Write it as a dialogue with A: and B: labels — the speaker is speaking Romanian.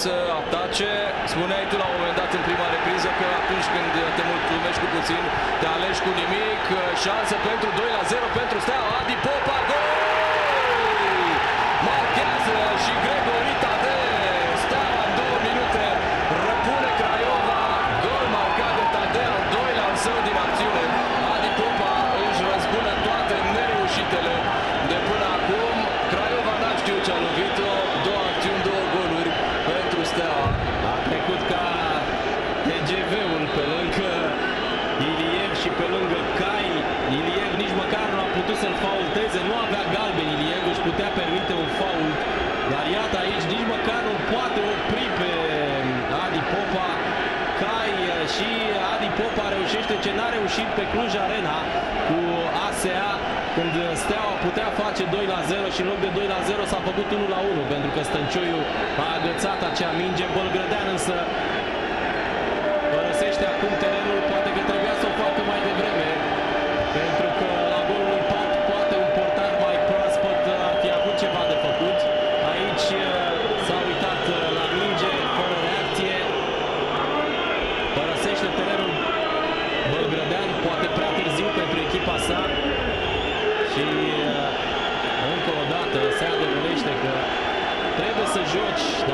A: să atace. Spuneai tu la un moment dat în prima repriză că atunci când te mulțumești cu puțin, te alegi cu nimic. Șansă pentru 2-0 pentru Steaua. Adi Popa, gol! Marchează și Gregori Tadeu. Steaua în 2 minute răpune Craiova. Gol marcat de Tadeu, al doilea al său din acțiune. Adi Popa își răzbună toate nereușitele de până acum. Craiova n-a știut ce a lovit-o. 2 acțiuni, 2 goluri pentru Steaua.
B: A trecut ca TGV-ul pe lângă Iliev și pe lângă Cai. Iliev nici măcar nu a putut să-l faulteze, nu avea galben Iliev, își putea permite un fault. Dar iată aici, nici măcar nu poate opri pe Adi Popa. Cai și Adi Popa reușește ce n-a reușit pe Cluj Arena cu ASEA, când Steaua putea face 2-0 și în loc de 2-0 s-a făcut 1-1, pentru că Stăncioiu a agățat acea minge.